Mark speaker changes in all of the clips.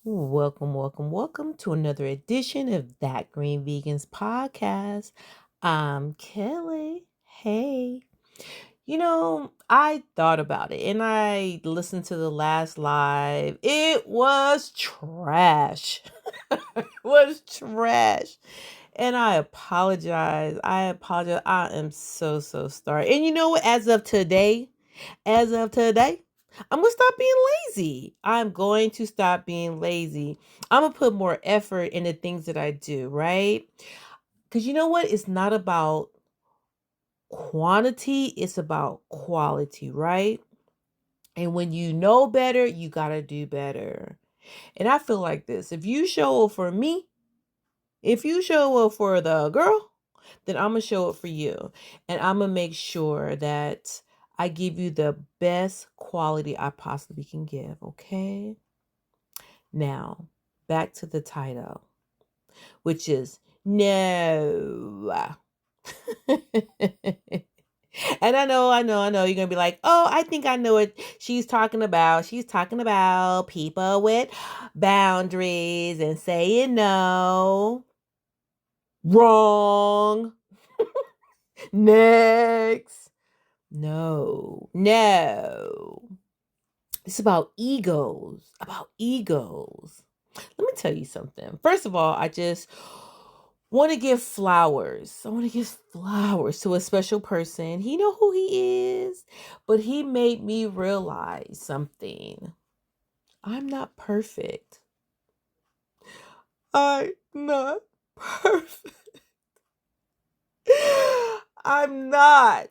Speaker 1: Welcome to another edition of That Green Vegans podcast. I'm Kelly. Hey, I thought about it and I listened to the last live. It was trash. It was trash. And I apologize. I am so sorry. And you know what? As of today, I'm going to stop being lazy. I'm going to stop being lazy. I'm going to put more effort in the things that I do, right? Because you know what? It's not about quantity, it's about quality, right? And when you know better, you got to do better. And I feel like this. If you show up for me, if you show up for the girl, then I'm going to show up for you. And I'm going to make sure that I give you the best quality I possibly can give, okay? Now, back to the title, which is No. And I know. You're going to be like, oh, I think I know what she's talking about. She's talking about people with boundaries and saying no. Wrong. Next. No. It's about egos. About egos. Let me tell you something. First of all, I just want to give flowers. I want to give flowers to a special person. He know who he is, but he made me realize something. I'm not perfect. I'm not perfect. I'm not.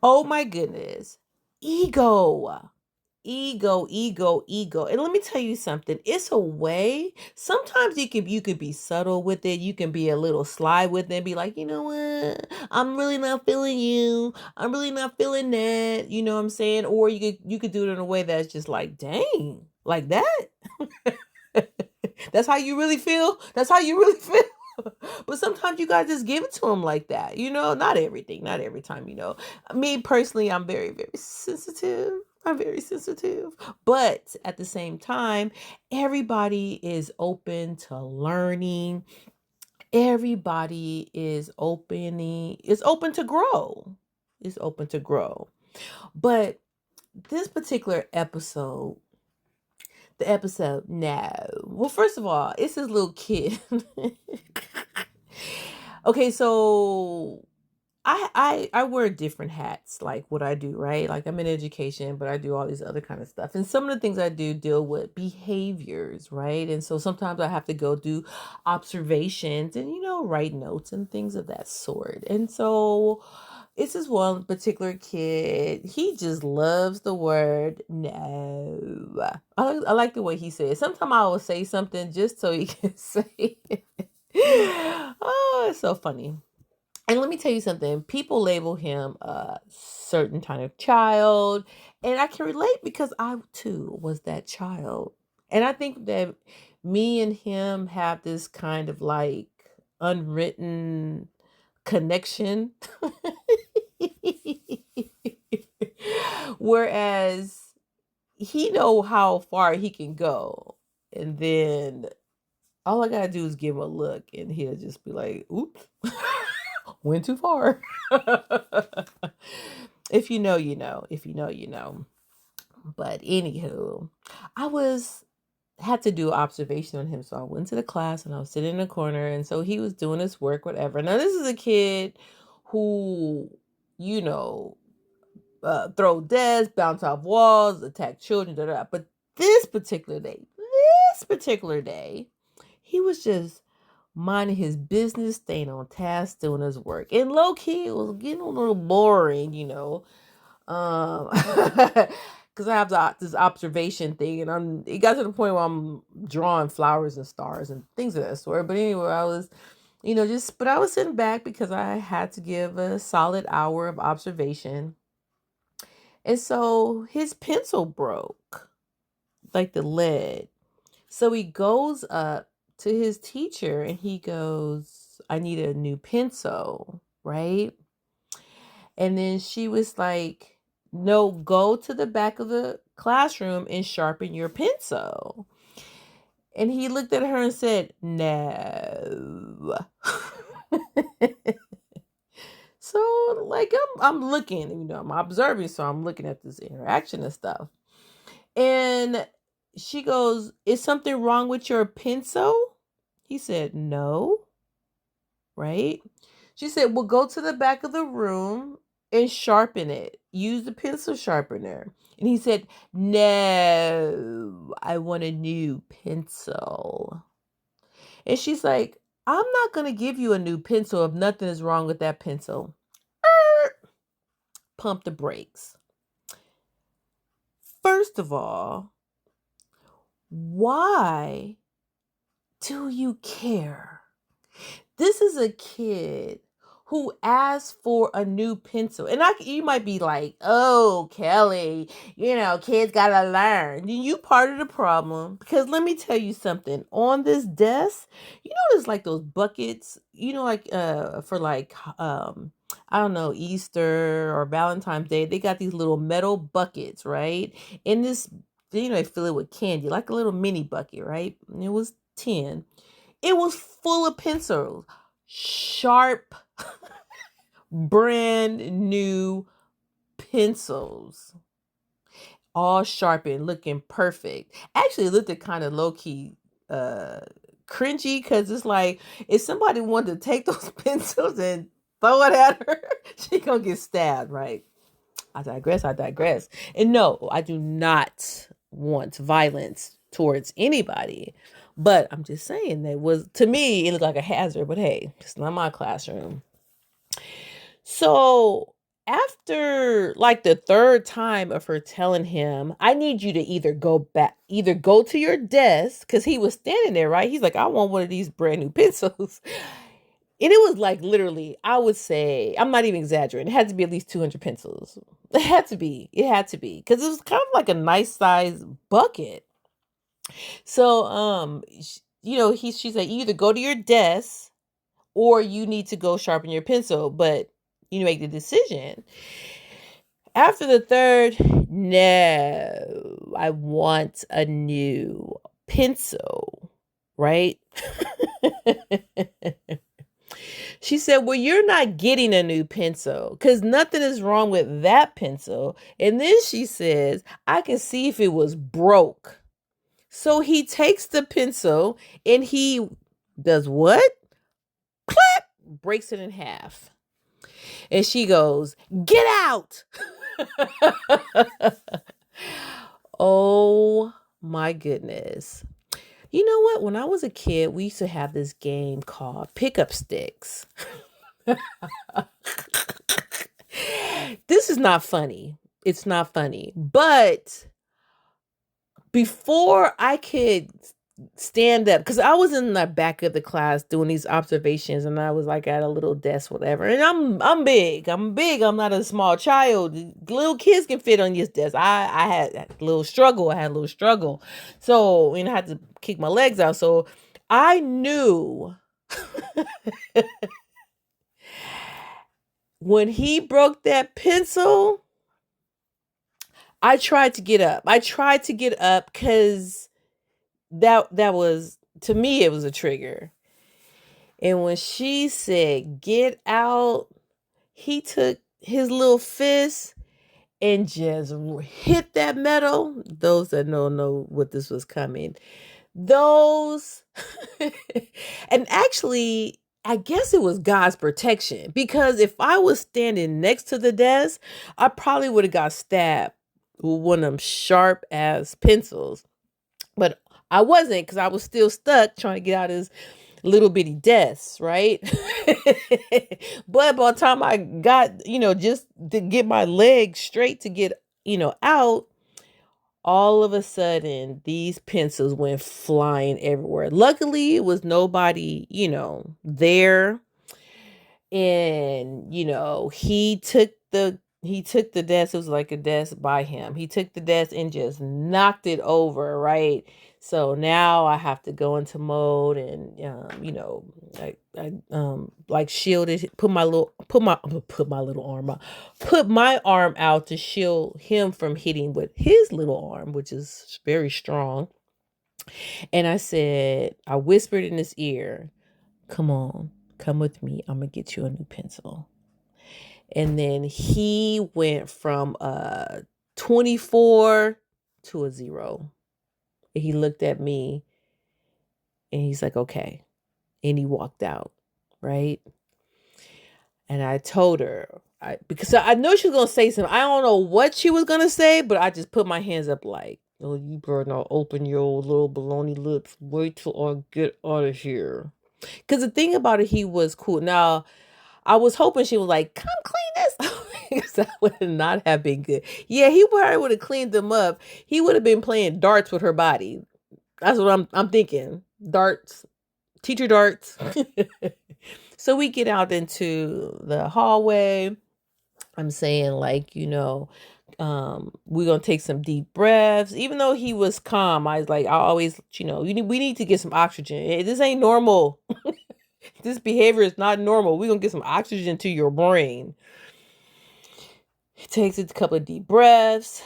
Speaker 1: Oh my goodness. Ego. Ego. And let me tell you something. It's a way. Sometimes you could be subtle with it. You can be a little sly with it and be like, you know what? I'm really not feeling you. I'm really not feeling that. You know what I'm saying? Or you could do it in a way that's just like, dang, like that. That's how you really feel. That's how you really feel. But sometimes you gotta just give it to them like that. Not everything, not every time. Me personally, I'm very, very sensitive. I'm very sensitive. But at the same time, everybody is open to learning. Everybody is open to grow. Is open to grow. But this particular episode, the episode, no. Well, first of all, it's this little kid. Okay, so I wear different hats, like what I do, right? Like I'm in education, but I do all these other kind of stuff. And some of the things I do deal with behaviors, right? And so sometimes I have to go do observations and write notes and things of that sort. And so it's this one particular kid. He just loves the word no. I like the way he says. Sometimes I will say something just so he can say it. Oh, it's so funny. And let me tell you something. People label him a certain kind of child. And I can relate because I too was that child. And I think that me and him have this kind of like unwritten connection. Whereas he know how far he can go. And then all I gotta do is give him a look and he'll just be like, oops. Went too far. If you know, you know. If you know, you know. But anywho, I was had to do observation on him. So I went to the class and I was sitting in the corner. And so he was doing his work, whatever. Now, this is a kid who, you know, throw desks, bounce off walls, attack children, da, da, da. But this particular day, he was just minding his business, staying on task, doing his work. And low key, it was getting a little boring, because I have this observation thing, and it got to the point where I'm drawing flowers and stars and things of that sort. But anyway, I was, but I was sitting back because I had to give a solid hour of observation. And so his pencil broke, like the lead. So he goes up to his teacher and he goes, I need a new pencil, right? And then she was like, No, go to the back of the classroom and sharpen your pencil. And he looked at her and said, no. So, like, I'm looking, I'm observing, so I'm looking at this interaction and stuff. And she goes, is something wrong with your pencil? He said, no. Right? She said, well, go to the back of the room and sharpen it. Use the pencil sharpener. And he said, no, I want a new pencil. And she's like, I'm not going to give you a new pencil if nothing is wrong with that pencil. Pump the brakes. First of all, why do you care? This is a kid who asked for a new pencil. And you might be like, oh, Kelly, kids gotta learn. You part of the problem. Because let me tell you something. On this desk, there's like those buckets, like for like I don't know, Easter or Valentine's Day, they got these little metal buckets, right? In this, they fill it with candy, like a little mini bucket, right? And it was 10. It was full of pencils, sharp, brand new pencils, all sharpened, looking perfect. Actually, it looked kind of low key, cringy, because it's like if somebody wanted to take those pencils and throw it at her, she gonna get stabbed, right? I digress. And no, I do not want violence towards anybody. But I'm just saying to me, it looked like a hazard, but hey, it's not my classroom. So after like the third time of her telling him, I need you to either go to your desk, because he was standing there, right? He's like, I want one of these brand new pencils. And it was like literally, I would say, I'm not even exaggerating, it had to be at least 200 pencils. It had to be. Because it was kind of like a nice size bucket. So, she said, you either go to your desk or you need to go sharpen your pencil, but you make the decision. After the third, no, I want a new pencil, right? She said, well, you're not getting a new pencil because nothing is wrong with that pencil. And then she says, I can see if it was broke. So he takes the pencil and he does what? Clap! Breaks it in half. And she goes, get out! Oh my goodness. You know what? When I was a kid, we used to have this game called Pickup Sticks. This is not funny. It's not funny. But before I could stand up, because I was in the back of the class doing these observations, and I was like at a little desk, whatever. And I'm big. I'm not a small child. Little kids can fit on this desk. I had a little struggle. So I had to kick my legs out. So I knew when he broke that pencil, I tried to get up. Because that was, to me, it was a trigger. And when she said, get out, he took his little fist and just hit that metal. Those that don't know what this was coming. And actually, I guess it was God's protection, because if I was standing next to the desk, I probably would have got stabbed with one of them sharp ass pencils. But I wasn't, because I was still stuck trying to get out of his little bitty desk, right? But by the time I got, just to get my legs straight to get, out, all of a sudden these pencils went flying everywhere. Luckily, it was nobody, there. And, he took the he took the desk. It was like a desk by him. He took the desk and just knocked it over, right? So now I have to go into mode and like shielded, put my little arm out, put my arm out to shield him from hitting with his little arm, which is very strong. And I whispered in his ear, "Come on, come with me. I'm gonna get you a new pencil." And then he went from a 24 to a 0. And he looked at me and he's like, "Okay." And he walked out, right? And I told her, because I know she was going to say something. I don't know what she was going to say, but I just put my hands up like, "Oh, you better not open your little baloney lips. Wait till I get out of here." Because the thing about it, he was cool. Now, I was hoping she was like, "Come clean this." Because that would not have been good. Yeah, he probably would have cleaned them up. He would have been playing darts with her body. That's what I'm thinking. Darts, teacher darts. So we get out into the hallway. I'm saying like, we're gonna take some deep breaths. Even though he was calm, I was like, I always, we need to get some oxygen. This ain't normal. This behavior is not normal. We're gonna get some oxygen to your brain. He takes a couple of deep breaths.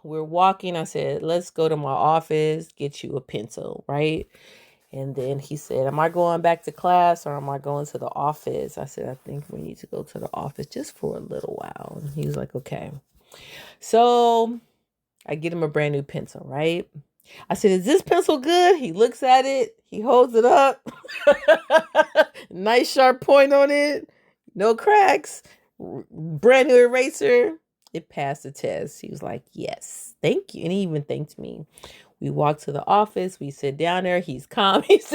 Speaker 1: We're walking. I said, "Let's go to my office, get you a pencil," right? And then he said, "Am I going back to class or am I going to the office?" I said, "I think we need to go to the office just for a little while." And he was like, "Okay." So I get him a brand new pencil, right? I said, "Is this pencil good?" He looks at it. He holds it up. Nice sharp point on it. No cracks. Brand new eraser. It passed the test. He was like, "Yes, thank you." And he even thanked me. We walk to the office. We sit down there. He's calm. He's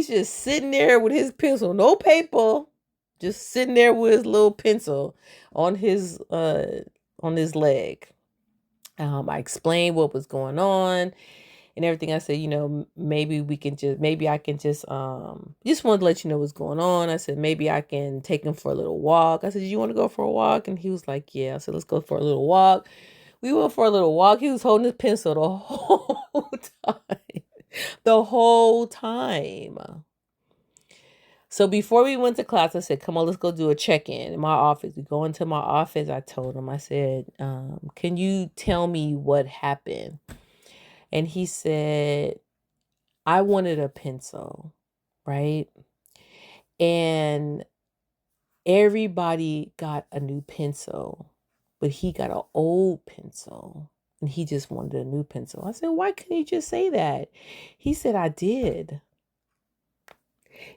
Speaker 1: just sitting there with his pencil, no paper, just sitting there with his little pencil on his leg. I explained what was going on and everything. I said, maybe I can just wanted to let you know what's going on. I said, maybe I can take him for a little walk. I said, "You want to go for a walk?" And he was like, "Yeah." I said, "Let's go for a little walk." We went for a little walk. He was holding his pencil the whole time. The whole time. So before we went to class, I said, "Come on, let's go do a check-in in my office." We go into my office. I told him, I said, "Can you tell me what happened?" And he said, "I wanted a pencil, right? And everybody got a new pencil, but he got an old pencil and he just wanted a new pencil." I said, "Why couldn't you just say that?" He said, "I did."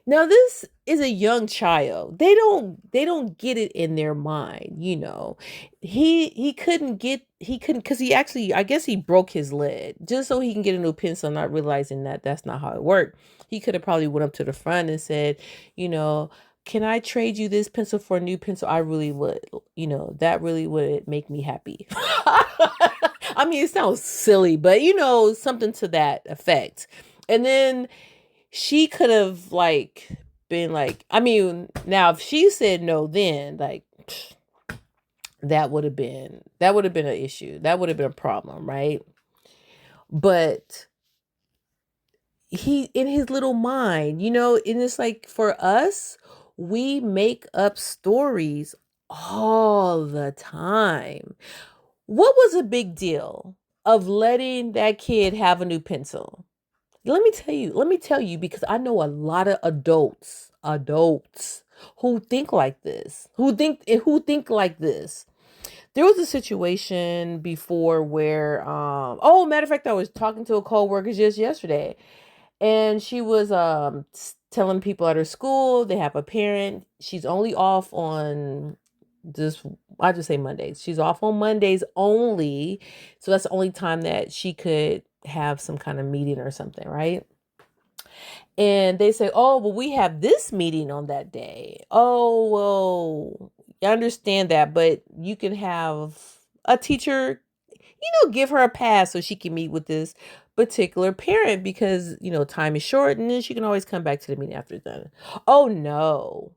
Speaker 1: Now this is a young child. They don't get it in their mind. He couldn't because he actually, I guess he broke his leg just so he can get a new pencil, not realizing that that's not how it worked. He could have probably went up to the front and said, you know, "Can I trade you this pencil for a new pencil? I really would. That really would make me happy." I mean, it sounds silly, but something to that effect. And then she could have like been like, I mean, now if she said no, then like that would have been an issue. That would have been a problem, right? But he, in his little mind, and it's like for us, we make up stories all the time. What was a big deal of letting that kid have a new pencil? Let me tell you, because I know a lot of adults who think like this, who think like this. There was a situation before where, matter of fact, I was talking to a coworker just yesterday, and she was telling people at her school they have a parent. She's only off on this. I just say Mondays. She's off on Mondays only, so that's the only time that she could have some kind of meeting or something, right? And they say, "Oh, well, we have this meeting on that day." Oh, well, I understand that, but you can have a teacher, give her a pass so she can meet with this particular parent because, time is short and then she can always come back to the meeting after it's done. Oh, no.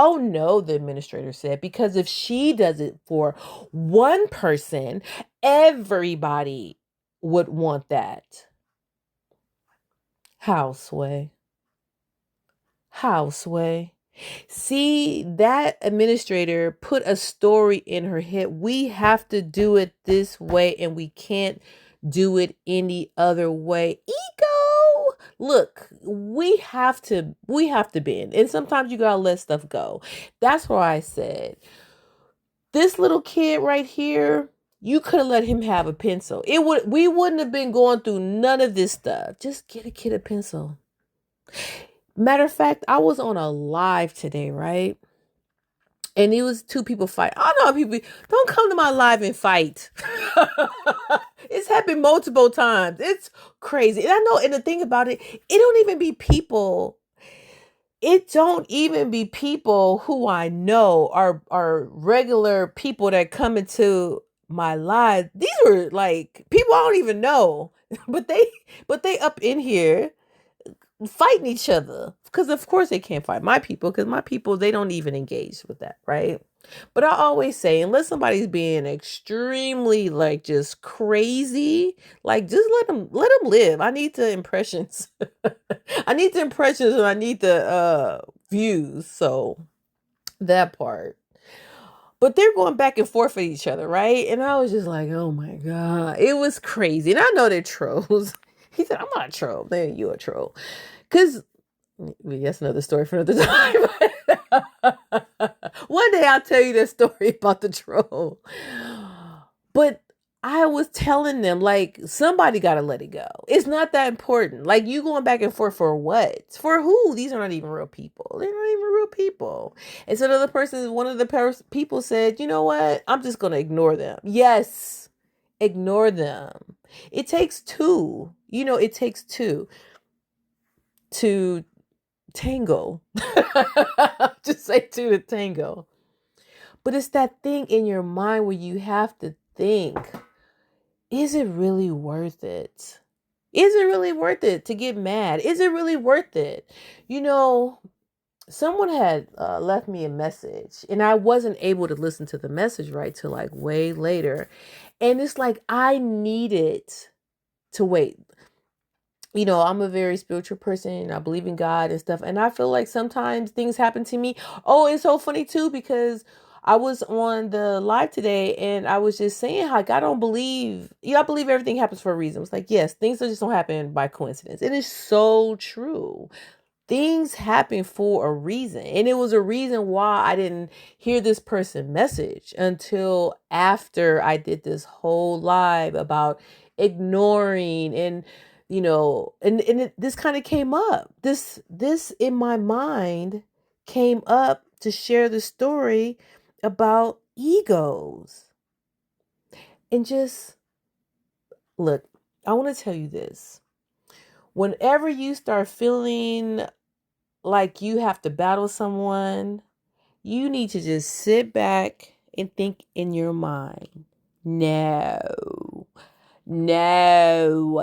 Speaker 1: Oh no, the administrator said, because if she does it for one person, everybody would want that. How, Sway? How, Sway? See, that administrator put a story in her head. We have to do it this way and we can't do it any other way. Ego. Look, we have to bend. And sometimes you got to let stuff go. That's why I said this little kid right here, you could have let him have a pencil. We wouldn't have been going through none of this stuff. Just get a kid a pencil. Matter of fact, I was on a live today, right? And it was two people fight. I know people don't come to my live and fight. It's happened multiple times. It's crazy. And I know, and the thing about it, it don't even be people. It don't even be people who I know are regular people that come into my live. These were like people I don't even know. But they up in here fighting each other, because of course they can't fight my people, because my people, they don't even engage with that, right? But I always say, unless somebody's being extremely like just crazy, like just let them live. I need the impressions. I need the impressions and I need the views. So that part. But they're going back and forth with each other, right? And I was just like, oh my God. It was crazy. And I know they're trolls. He said, I'm not a troll. Man, you a troll. Because that's another story for another time. One day I'll tell you that story about the troll. But I was telling them, like, somebody got to let it go. It's not that important. Like, you going back and forth for what? For who? These are not even real people. They're not even real people. And so one of the people said, you know what? I'm just going to ignore them. Yes, ignore them. It takes two. It takes two to tango. Just say two to tango. But it's that thing in your mind where you have to think, is it really worth it? Is it really worth it to get mad? Is it really worth it? Someone had left me a message and I wasn't able to listen to the message right till like way later. And it's like I needed to wait. I'm a very spiritual person. I believe in God and stuff. And I feel like sometimes things happen to me. Oh, it's so funny too, because I was on the live today and I was just saying how I don't believe, I believe everything happens for a reason. It's like, yes, things just don't happen by coincidence. It is so true. Things happen for a reason. And it was a reason why I didn't hear this person message until after I did this whole live about ignoring and this kind of came up. This in my mind came up to share the story about egos. And just look, I want to tell you this. Whenever you start feeling like you have to battle someone, you need to just sit back and think in your mind, no,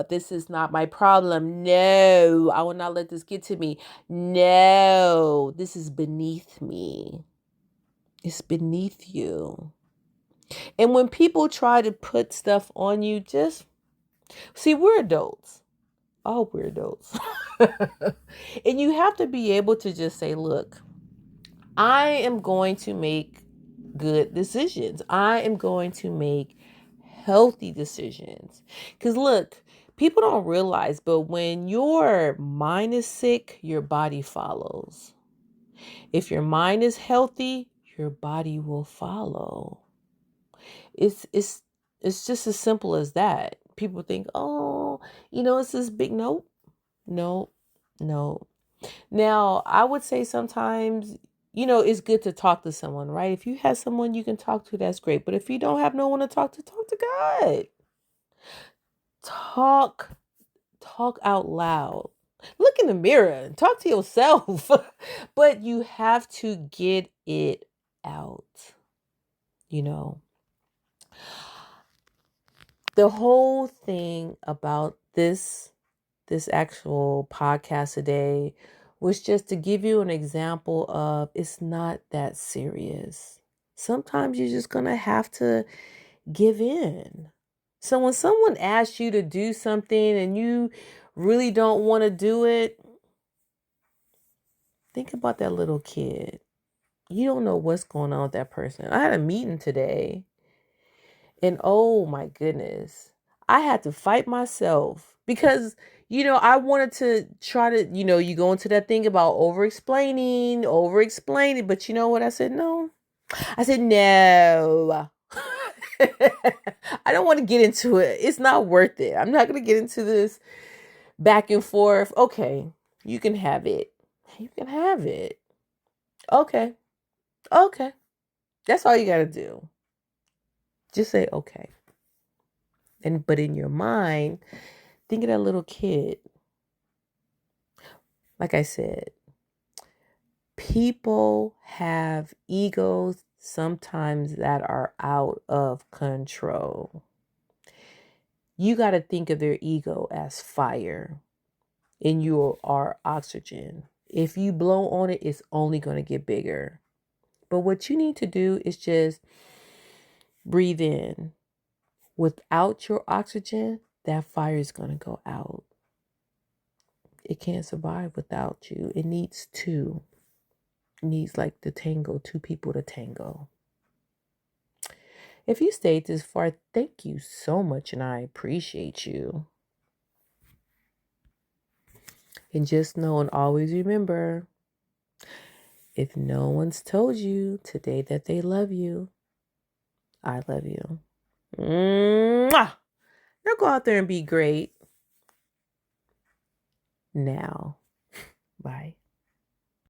Speaker 1: this is not my problem. No, I will not let this get to me. No, this is beneath me. It's beneath you. And when people try to put stuff on you, just see, we're adults. Oh, we're adults. And you have to be able to just say, look, I am going to make good decisions. I am going to make healthy decisions. Because look, people don't realize, but when your mind is sick, your body follows. If your mind is healthy, your body will follow. It's just as simple as that. People think, oh, it's this big nope. No. Now, I would say sometimes, it's good to talk to someone, right? If you have someone you can talk to, that's great. But if you don't have no one to talk to God. Talk out loud. Look in the mirror and talk to yourself. But you have to get it out. The whole thing about this actual podcast today was just to give you an example of it's not that serious. Sometimes you're just going to have to give in. So when someone asks you to do something and you really don't want to do it, think about that little kid. You don't know what's going on with that person. I had a meeting today, and oh my goodness, I had to fight myself because, I wanted to try to, you go into that thing about over explaining, but you know what? I said, no. I said, no. I don't want to get into it. It's not worth it. I'm not going to get into this back and forth. Okay, you can have it. You can have it. Okay. Okay. That's all you got to do. Just say okay. But in your mind, think of that little kid. Like I said, people have egos sometimes that are out of control. You got to think of their ego as fire, and you are oxygen. If you blow on it, it's only going to get bigger. But what you need to do is just breathe in. Without your oxygen, that fire is going to go out. It can't survive without you. It needs two. It needs like the tango, two people to tango. If you stayed this far, thank you so much, and I appreciate you. And just know and always remember, if no one's told you today that they love you, I love you. Mwah! Now go out there and be great. Now. Bye.